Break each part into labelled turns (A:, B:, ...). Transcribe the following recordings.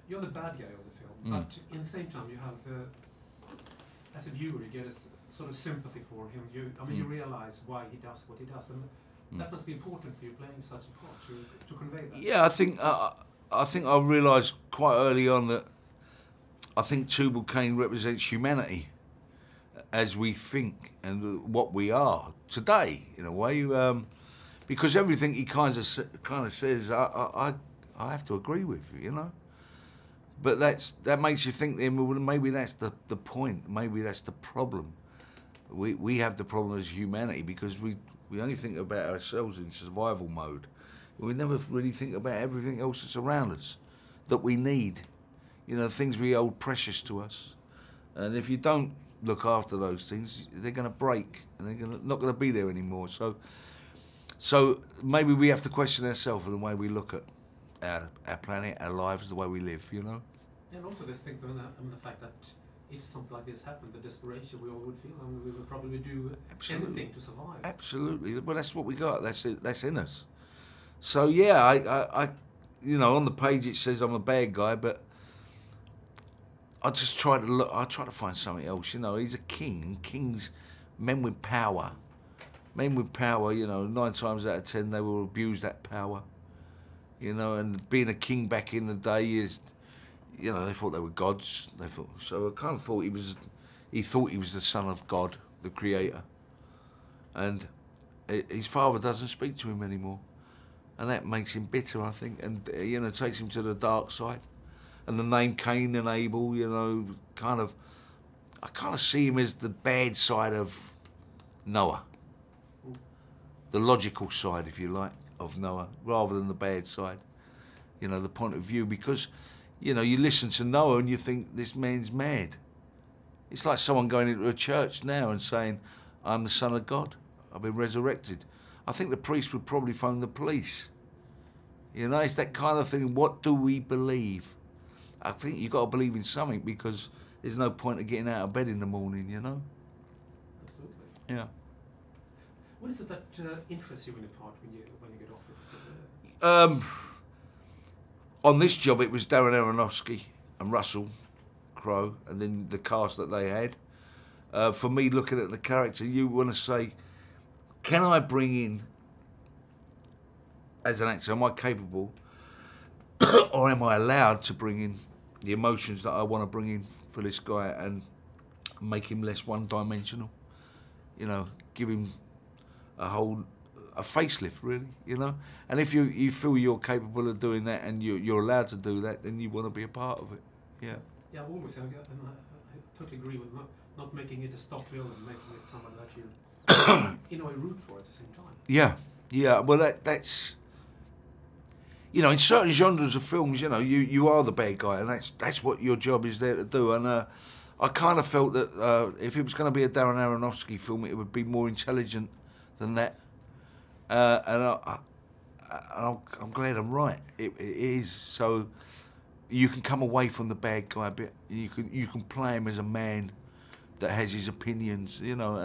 A: you're the bad guy of the film, but in the same time you have, as a viewer, you get a sort of sympathy for him. You realize why he does what he does, and that must be important for you playing such a part to convey that.
B: Yeah, I think I realised quite early on that I think Tubal Cain represents humanity as we think and what we are today, in a way, because everything he kind of says, I have to agree with, you know. But that makes you think then, well, maybe that's the point, maybe that's the problem. We have the problem as humanity because we only think about ourselves in survival mode. We never really think about everything else that's around us that we need, you know, things we hold precious to us. And if you don't look after those things, they're going to break and they're not going to be there anymore. So maybe we have to question ourselves and the way we look at our planet, our lives, the way we live, you know?
A: And also this thing, the fact that if something like this happened, the desperation we all would feel, and we would probably do anything to survive.
B: Absolutely. Well, that's what we got. That's it. That's in us. So yeah, I you know, on the page it says I'm a bad guy, but I just try to look. I try to find something else. You know, he's a king, and kings, men with power, you know, 9 times out of 10 they will abuse that power. You know, and being a king back in the day is, you know, they thought they were gods. They thought so. I kind of thought he thought he was the son of God, the creator, and his father doesn't speak to him anymore. And that makes him bitter, I think, and, you know, takes him to the dark side. And the name Cain and Abel, you know, I kind of see him as the bad side of Noah. The logical side, if you like, of Noah, rather than the bad side. You know, the point of view, because, you know, you listen to Noah and you think, this man's mad. It's like someone going into a church now and saying, I'm the son of God, I've been resurrected. I think the priest would probably phone the police. You know, it's that kind of thing. What do we believe? I think you've got to believe in something because there's no point of getting out of bed in the morning, you know?
A: Absolutely.
B: Yeah.
A: What is it that interests you in a part when you get offered?
B: On this job, it was Darren Aronofsky and Russell Crowe, and then the cast that they had. For me, looking at the character, you want to say, can I bring in, as an actor, am I capable, or am I allowed to bring in the emotions that I want to bring in for this guy and make him less one-dimensional? You know, give him a facelift, really, you know? And if you feel you're capable of doing that and you're allowed to do that, then you want to be a part of it, yeah.
A: Yeah, always, and I totally agree with not making it a stock villain, making it someone that you, in a way, root for at the same time.
B: Yeah, yeah, well, that's... You know, in certain genres of films, you know, you are the bad guy, and that's what your job is there to do. And I kind of felt that if it was going to be a Darren Aronofsky film, it would be more intelligent than that. And I'm glad I'm right. It is. So you can come away from the bad guy a bit. You can play him as a man that has his opinions, you know,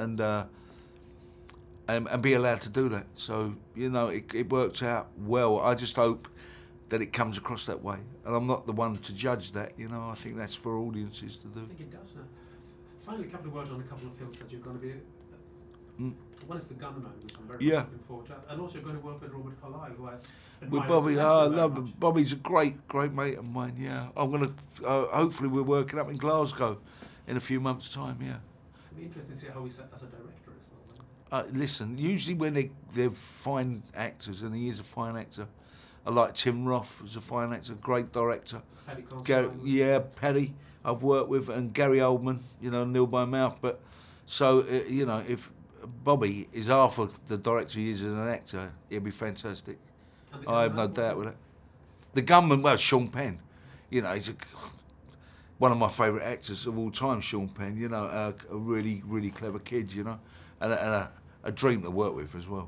B: and be allowed to do that. So, you know, it worked out well. I just hope that it comes across that way. And I'm not the one to judge that, you know. I think that's for audiences to do.
A: I think it does now. Finally, a couple of words on a couple of films that you're going to be... One is The Gunman, which I'm very much looking forward to. And also you're going to work with Robert Carlyle, who I admire.
B: With Bobby, Bobby's a great mate of mine, yeah. I'm going to... hopefully we're working up in Glasgow in a few months' time, yeah.
A: It's going to be interesting to see how he's as a director as well.
B: Listen, usually when they're fine actors, and he is a fine actor, I like Tim Roth, who's a fine actor, great director. Paddy, I've worked with, and Gary Oldman, you know, Nil by Mouth. But so, you know, if Bobby is half of the director he is as an actor, he'll be fantastic. I have no doubt with it. The Gunman, well, Sean Penn, you know, he's one of my favourite actors of all time, Sean Penn, you know, a really, really clever kid, you know, and a dream to work with as well.